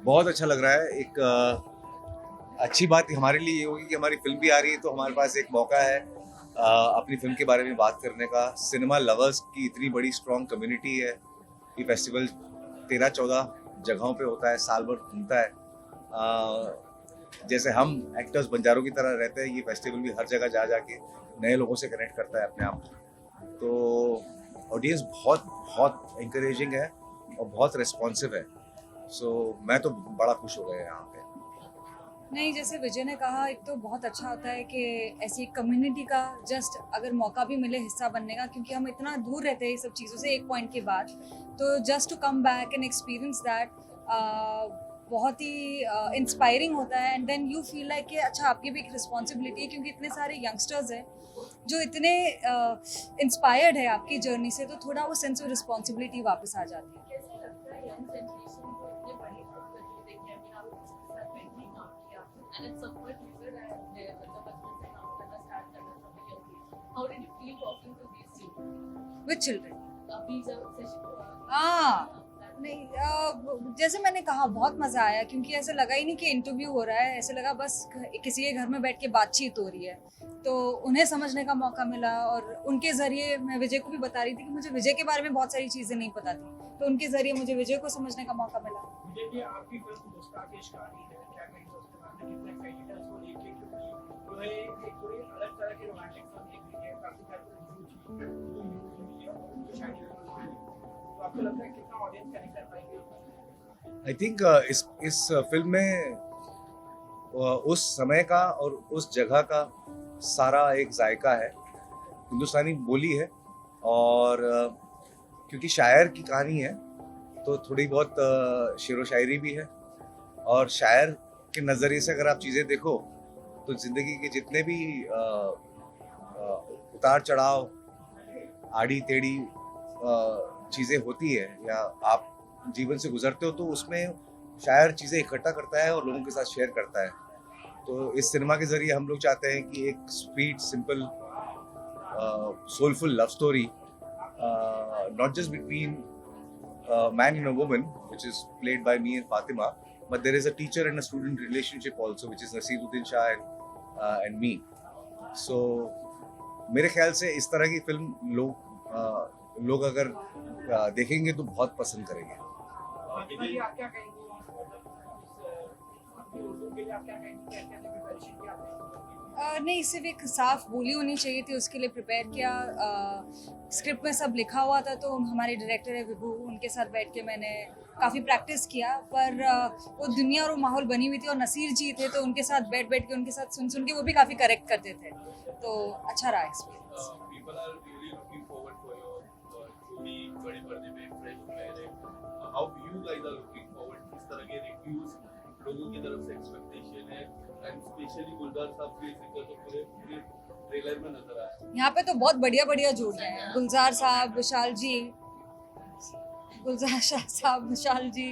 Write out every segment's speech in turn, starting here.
बहुत अच्छा लग रहा है। एक अच्छी बात हमारे लिए ये होगी कि हमारी फिल्म भी आ रही है, तो हमारे पास एक मौका है अपनी फिल्म के बारे में बात करने का। सिनेमा लवर्स की इतनी बड़ी स्ट्रॉन्ग कम्युनिटी है। ये फेस्टिवल 13-14 जगहों पे होता है, साल भर घूमता है। जैसे हम एक्टर्स बंजारों की तरह रहते हैं, ये फेस्टिवल भी हर जगह जा जाके नए लोगों से कनेक्ट करता है अपने आप। तो ऑडियंस बहुत बहुत इंकरेजिंग है और बहुत रिस्पॉन्सिव है। सो मैं तो बड़ा खुश हो गया यहाँ पे। नहीं, जैसे विजय ने कहा, एक तो बहुत अच्छा होता है कि ऐसी कम्युनिटी का जस्ट अगर मौका भी मिले हिस्सा बनने का, क्योंकि हम इतना दूर रहते हैं ये सब चीज़ों से एक पॉइंट के बाद, तो just to come back and experience that बहुत ही इंस्पायरिंग होता है। And then you feel like कि अच्छा, आपकी भी एक रिस्पॉन्सिबिलिटी है, क्योंकि इतने सारे यंगस्टर्स हैं जो इतने इंस्पायर्ड है आपकी जर्नी से, तो थोड़ा वो सेंस ऑफ रिस्पॉन्सिबिलिटी वापस आ जाती है। कैसे लगता है यंग जनरेशन को इतने बड़े पर्सपेक्टिव देख के? आई मीन आप उसके साथ पहले ही काम किया and it's something newer and मतलब बचपन से काम करना स्टार्ट करना from a young age. How did you feel talking to these children with children. अभी जब सेशन हाँ, नहीं, जैसे मैंने कहा, बहुत मज़ा आया, क्योंकि ऐसे लगा ही नहीं कि इंटरव्यू हो रहा है, ऐसे लगा बस किसी के घर में बैठ के बातचीत हो रही है। तो उन्हें समझने का मौका मिला, और उनके ज़रिए मैं विजय को भी बता रही थी कि मुझे विजय के बारे में बहुत सारी चीज़ें नहीं पता थी, तो उनके ज़रिए मुझे विजय को समझने का मौका मिला। देखिए आपकी फिल्म गुस्ताख इश्क कहानी है, क्या कहेंगे उसके बारे में? कितना एक्साइटेड है उसको लेके, क्योंकि जो है एक थोड़ी अलग तरह की रोमांटिक फिल्म एक हुई है, काफी सारी तो आपको लगता है कितना ऑडियंस कनेक्ट कर पाएंगे? आई थिंक इस फिल्म में उस समय का और उस जगह का सारा एक जायका है। हिंदुस्तानी बोली है, और क्योंकि शायर की कहानी है, तो थोड़ी बहुत शेरो शायरी भी है। और शायर के नज़रिए से अगर आप चीज़ें देखो, तो ज़िंदगी के जितने भी उतार चढ़ाव, आड़ी टेढ़ी चीज़ें होती है, या आप जीवन से गुजरते हो, तो उसमें शायर चीज़ें इकट्ठा करता है और लोगों के साथ शेयर करता है। तो इस सिनेमा के ज़रिए हम लोग चाहते हैं कि एक sweet, simple, soulful love story, not just between a man and a woman, which is played by me and Fatima, but there is a teacher and a student relationship also, which is Naseeruddin Shah and me. So मेरे ख्याल से इस तरह की film लोग अगर देखेंगे तो बहुत पसंद करेंगे। आप क्या कहेंगे? आपकी उर्दू के लिए आप क्या कहेंगे? क्या क्या प्रिपरेशन की आपने? नहीं, सिर्फ एक साफ बोली होनी चाहिए थी, उसके लिए प्रिपेयर किया। स्क्रिप्ट में सब लिखा हुआ था, तो हमारे डायरेक्टर है विभू, उनके साथ बैठ के मैंने काफ़ी प्रैक्टिस किया, पर वो दुनिया और वो माहौल बनी हुई थी, और नसीर जी थे, तो उनके साथ बैठ बैठ के, उनके साथ सुन सुन के वो भी काफ़ी करेक्ट करते थे, तो अच्छा रहा experience. People are really looking forward for your जोड़ी बड़े पर्दे पे फ्रेश प्लेयर है। How you guys are looking forward? किस तरह के रिव्यूज लोगों की तरफ से एक्सपेक्टेशन है, एंड स्पेशली गुलजार साहब के जिक्र तो पूरे पूरे ट्रेलर में नजर आया। यहाँ पे तो बहुत बढ़िया बढ़िया जोड़ियाँ हैं, गुलजार साहब, विशाल जी, गुलजार शाह साहब, विशाल जी,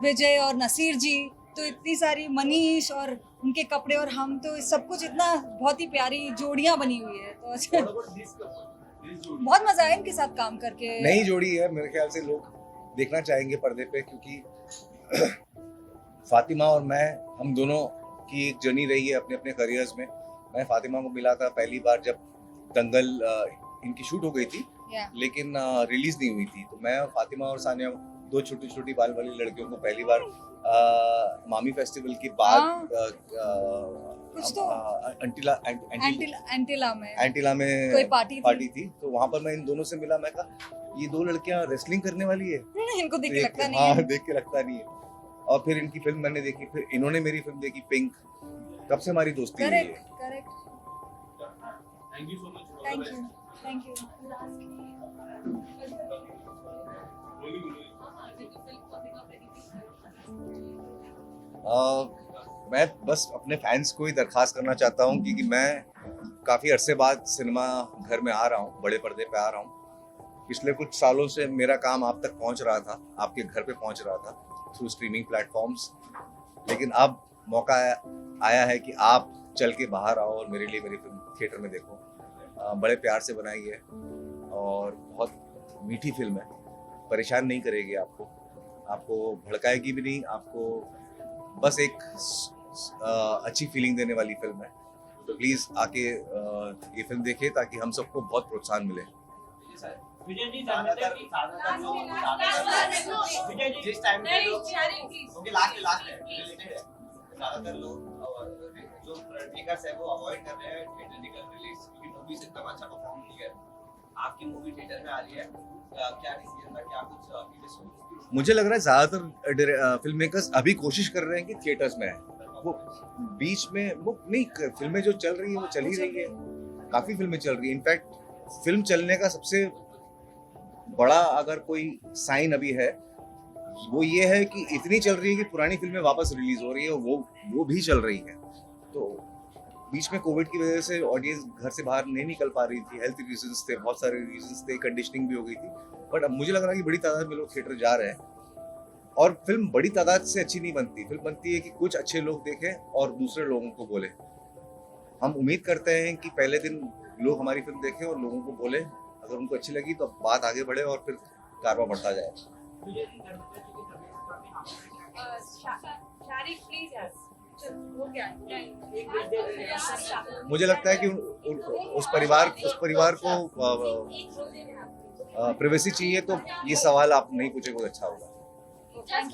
विजय और नसीर जी, तो इतनी सारी, मनीष और उनके कपड़े और हम, तो सब कुछ इतना बहुत ही प्यारी जोड़ियाँ बनी हुई है, तो अच्छा, What about this couple? This जोड़ी? बहुत मजा आया इनके साथ काम करके। नई जोड़ी है, मेरे ख्याल से लोग देखना चाहेंगे पर्दे पे, क्योंकि फातिमा और मैं, हम दोनों की एक जर्नी रही है अपने अपने करियर्स में। मैं फातिमा को मिला था पहली बार जब दंगल इनकी शूट हो गई थी, Yeah. लेकिन रिलीज नहीं हुई थी। तो मैं और फातिमा और सानिया, दो छोटी छोटी बाल वाली लड़कियों को पहली बार मामी फेस्टिवल के बाद कुछ तो एंटिला में एंटिला में कोई पार्टी थी, तो वहां पर मैं इन दोनों से मिला। मैं कहा, ये दो लड़कियां रेसलिंग करने वाली है। इनको देख के लगता नहीं हाँ, है। देख के लगता नहीं है। और फिर इनकी फिल्म मैंने देखी, फिर इन्होंने मेरी फिल्म देखी पिंक, तब से हमारी दोस्ती हुई है। Correct correct. Thank you so much. All the thank best. You thank you. Really, really. मैं बस अपने फैंस को ही दरखास्त करना चाहता हूँ, क्योंकि मैं काफ़ी अरसे बाद सिनेमा घर में आ रहा हूँ, बड़े पर्दे पे आ रहा हूँ। पिछले कुछ सालों से मेरा काम आप तक पहुँच रहा था, आपके घर पे पहुँच रहा था थ्रू स्ट्रीमिंग प्लेटफॉर्म्स, लेकिन अब मौका आया है कि आप चल के बाहर आओ और मेरे लिए मेरी फिल्म थिएटर में देखो। बड़े प्यार से बनाई है और बहुत मीठी फिल्म है, परेशान नहीं करेगी आपको। आपको भड़काएगी भी नहीं, आपको बस एक अच्छी फीलिंग देने वाली फिल्म है। तो प्लीज आके ये फिल्म देखिए ताकि हम सबको बहुत प्रोत्साहन मिले। विजय जी जानते हैं कि विजय जी जिस टाइम पे लोग प्लीज ओके लास्ट है रिलेटेड है, ज्यादातर लोग जो मेकर्स है वो अवॉइड कर रहे हैं थिएटर रिलीज क्योंकि मूवी से इतना अच्छा परफॉर्म नहीं कर। आपकी मूवी थिएटर में आ रही है, क्या डिसीजन था, क्या कुछ आपकी सोच? मुझे लग रहा है ज्यादातर फिल्म मेकर्स अभी कोशिश कर रहे हैं कि थिएटर्स में आए। वो बीच में वो नहीं, फिल्में जो चल रही है वो चल ही रही है, काफी फिल्में चल रही है। इनफैक्ट फिल्म चलने का सबसे बड़ा अगर कोई साइन अभी है वो ये है कि इतनी चल रही है कि पुरानी फिल्में वापस रिलीज हो रही है, वो भी चल रही है। तो बीच में कोविड की वजह से ऑडियंस घर से बाहर नहीं निकल पा रही थी, हेल्थ रीजंस थे, बहुत सारे रीजंस थे, कंडीशनिंग भी हो गई थी। बट अब मुझे लग रहा है कि बड़ी तादाद में लोग थिएटर जा रहे हैं। और फिल्म बड़ी तादाद से अच्छी नहीं बनती, फिल्म बनती है कि कुछ अच्छे लोग देखें और दूसरे लोगों को बोले। हम उम्मीद करते हैं कि पहले दिन लोग हमारी फिल्म देखें और लोगों को बोले, अगर उनको अच्छी लगी तो बात आगे बढ़े और फिर कारवा बढ़ता जाए। विजय जी जानते हैं कि तबीयत काफी हानिकारक है। शारिक प्लीज यस हो गया एक मिनट दे रहे हैं। मुझे लगता है कि उस परिवार को प्राइवेसी चाहिए, तो ये सवाल आप नहीं पूछे कोई अच्छा होगा।